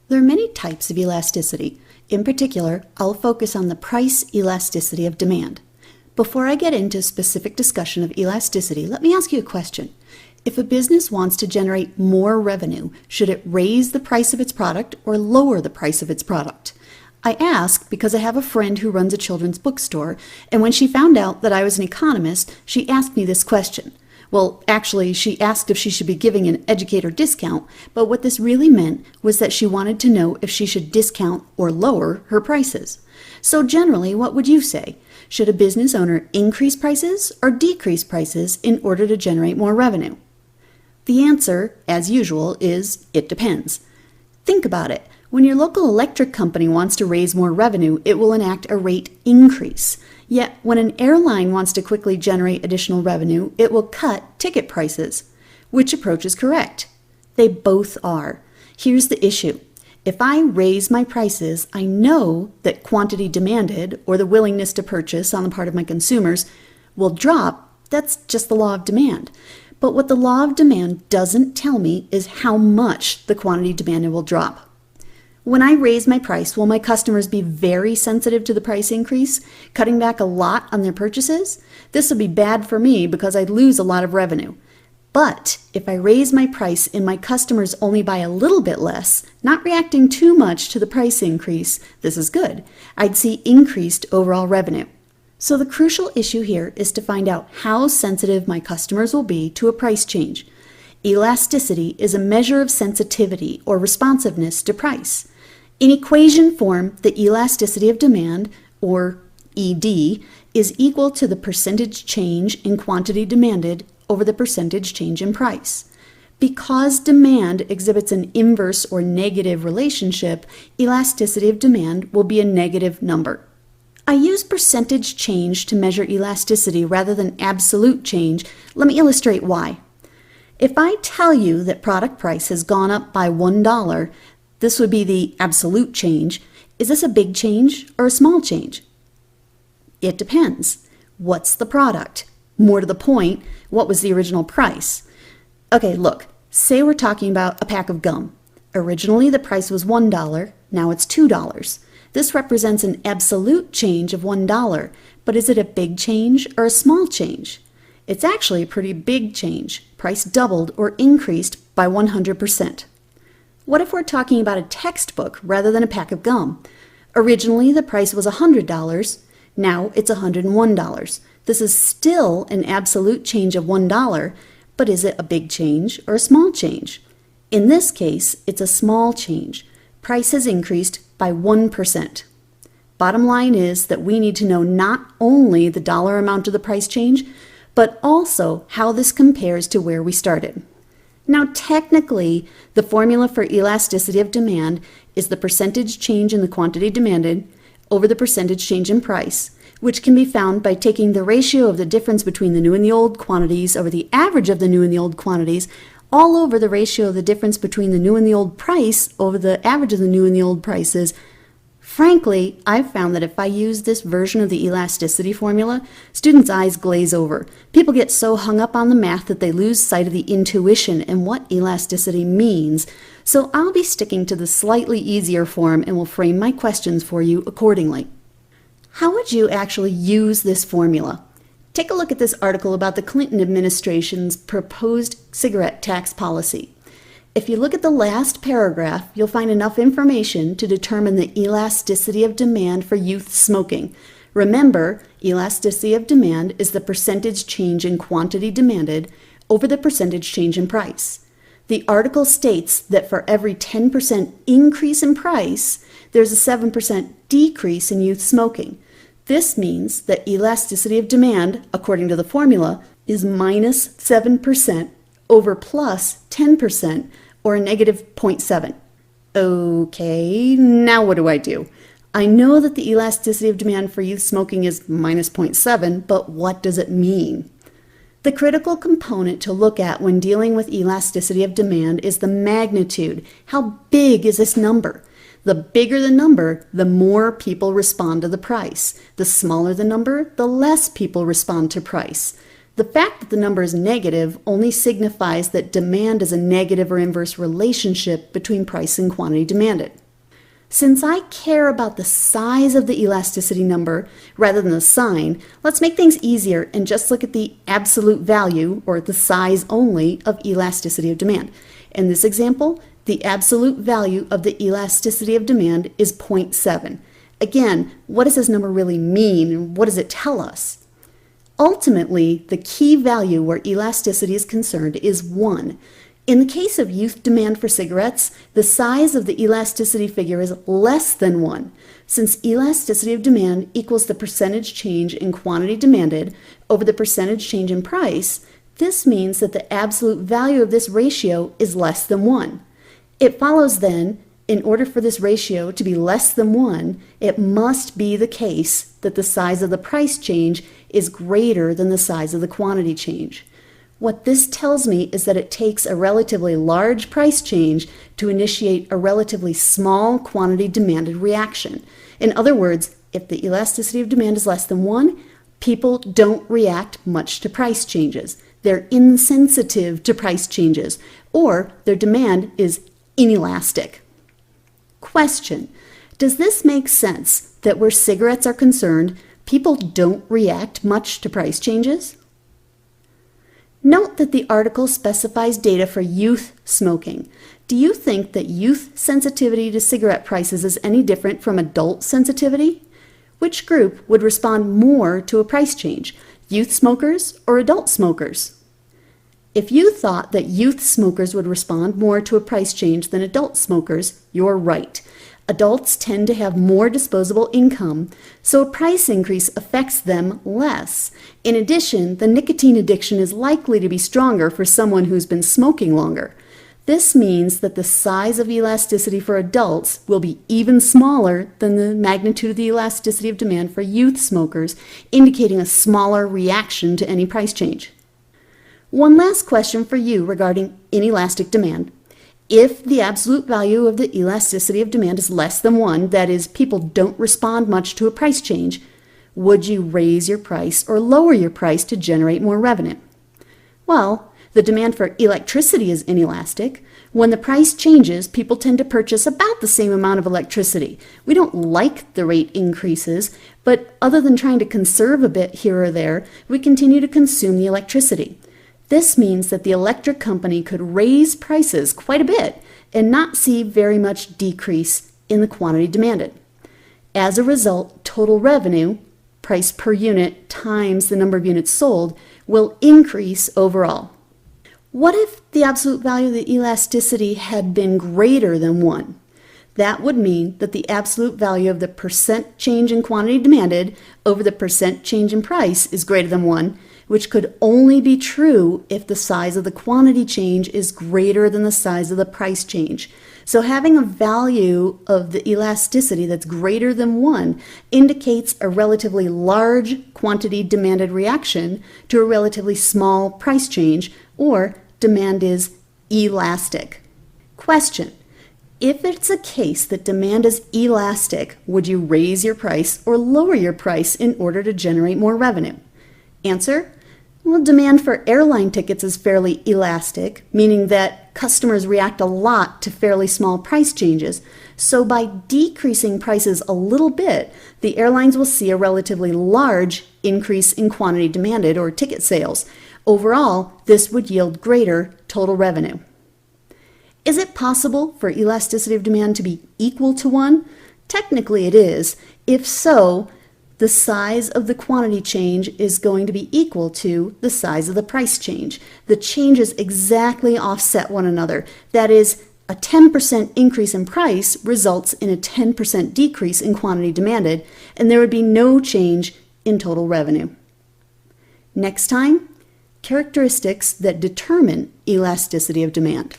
There are many types of elasticity. In particular, I'll focus on the price elasticity of demand. Before I get into specific discussion of elasticity, let me ask you a question. If a business wants to generate more revenue, should it raise the price of its product or lower the price of its product? I ask because I have a friend who runs a children's bookstore, and when she found out that I was an economist, she asked me this question. Well, actually, she asked if she should be giving an educator discount, but what this really meant was that she wanted to know if she should discount or lower her prices. So generally, what would you say? Should a business owner increase prices or decrease prices in order to generate more revenue? The answer, as usual, is it depends. Think about it. When your local electric company wants to raise more revenue, it will enact a rate increase. Yet, when an airline wants to quickly generate additional revenue, it will cut ticket prices. Which approach is correct? They both are. Here's the issue. If I raise my prices, I know that quantity demanded, or the willingness to purchase on the part of my consumers, will drop. That's just the law of demand. But what the law of demand doesn't tell me is how much the quantity demanded will drop. When I raise my price, will my customers be very sensitive to the price increase, cutting back a lot on their purchases? This would be bad for me because I'd lose a lot of revenue. But if I raise my price and my customers only buy a little bit less, not reacting too much to the price increase, this is good. I'd see increased overall revenue. So the crucial issue here is to find out how sensitive my customers will be to a price change. Elasticity is a measure of sensitivity or responsiveness to price. In equation form, the elasticity of demand, or ED, is equal to the percentage change in quantity demanded over the percentage change in price. Because demand exhibits an inverse or negative relationship, elasticity of demand will be a negative number. I use percentage change to measure elasticity rather than absolute change. Let me illustrate why. If I tell you that product price has gone up by $1, this would be the absolute change. Is this a big change or a small change? It depends. What's the product? More to the point, what was the original price? Okay, look, say we're talking about a pack of gum. Originally the price was $1, now it's $2. This represents an absolute change of $1, but is it a big change or a small change? It's actually a pretty big change. Price doubled or increased by 100%. What if we're talking about a textbook rather than a pack of gum? Originally, the price was $100. Now it's $101. This is still an absolute change of $1, but is it a big change or a small change? In this case, it's a small change. Price has increased by 1%. Bottom line is that we need to know not only the dollar amount of the price change, but also how this compares to where we started. Now, technically, the formula for elasticity of demand is the percentage change in the quantity demanded over the percentage change in price, which can be found by taking the ratio of the difference between the new and the old quantities over the average of the new and the old quantities all over the ratio of the difference between the new and the old price over the average of the new and the old prices. Frankly, I've found that if I use this version of the elasticity formula, students' eyes glaze over. People get so hung up on the math that they lose sight of the intuition and what elasticity means. So I'll be sticking to the slightly easier form and will frame my questions for you accordingly. How would you actually use this formula? Take a look at this article about the Clinton administration's proposed cigarette tax policy. If you look at the last paragraph, you'll find enough information to determine the elasticity of demand for youth smoking. Remember, elasticity of demand is the percentage change in quantity demanded over the percentage change in price. The article states that for every 10% increase in price, there's a 7% decrease in youth smoking. This means that elasticity of demand, according to the formula, is minus 7% over plus 10%, or a negative 0.7. Okay, now what do I do? I know that the elasticity of demand for youth smoking is minus 0.7, but what does it mean? The critical component to look at when dealing with elasticity of demand is the magnitude. How big is this number? The bigger the number, the more people respond to the price. The smaller the number, the less people respond to price. The fact that the number is negative only signifies that demand is a negative or inverse relationship between price and quantity demanded. Since I care about the size of the elasticity number rather than the sign, let's make things easier and just look at the absolute value, or the size only, of elasticity of demand. In this example, the absolute value of the elasticity of demand is 0.7. Again, what does this number really mean, and what does it tell us? Ultimately, the key value where elasticity is concerned is 1. In the case of youth demand for cigarettes, the size of the elasticity figure is less than 1. Since elasticity of demand equals the percentage change in quantity demanded over the percentage change in price, this means that the absolute value of this ratio is less than 1. It follows then, in order for this ratio to be less than 1, it must be the case that the size of the price change is greater than the size of the quantity change. What this tells me is that it takes a relatively large price change to initiate a relatively small quantity demanded reaction. In other words, if the elasticity of demand is less than 1, people don't react much to price changes. They're insensitive to price changes, or their demand is inelastic. Question: does this make sense that where cigarettes are concerned, people don't react much to price changes? Note that the article specifies data for youth smoking. Do you think that youth sensitivity to cigarette prices is any different from adult sensitivity? Which group would respond more to a price change, youth smokers or adult smokers? If you thought that youth smokers would respond more to a price change than adult smokers, you're right. Adults tend to have more disposable income, so a price increase affects them less. In addition, the nicotine addiction is likely to be stronger for someone who's been smoking longer. This means that the size of elasticity for adults will be even smaller than the magnitude of the elasticity of demand for youth smokers, indicating a smaller reaction to any price change. One last question for you regarding inelastic demand. If the absolute value of the elasticity of demand is less than 1, that is, people don't respond much to a price change, would you raise your price or lower your price to generate more revenue? Well, the demand for electricity is inelastic. When the price changes, people tend to purchase about the same amount of electricity. We don't like the rate increases, but other than trying to conserve a bit here or there, we continue to consume the electricity. This means that the electric company could raise prices quite a bit and not see very much decrease in the quantity demanded. As a result, total revenue, price per unit times the number of units sold, will increase overall. What if the absolute value of the elasticity had been greater than 1? That would mean that the absolute value of the percent change in quantity demanded over the percent change in price is greater than 1, which could only be true if the size of the quantity change is greater than the size of the price change. So having a value of the elasticity that's greater than 1 indicates a relatively large quantity demanded reaction to a relatively small price change, or demand is elastic. Question: if it's a case that demand is elastic, would you raise your price or lower your price in order to generate more revenue? Answer: well, demand for airline tickets is fairly elastic, meaning that customers react a lot to fairly small price changes. So by decreasing prices a little bit, the airlines will see a relatively large increase in quantity demanded, or ticket sales. Overall, this would yield greater total revenue. Is it possible for elasticity of demand to be equal to 1? Technically it is. If so, the size of the quantity change is going to be equal to the size of the price change. The changes exactly offset one another. That is, a 10% increase in price results in a 10% decrease in quantity demanded, and there would be no change in total revenue. Next time, characteristics that determine elasticity of demand.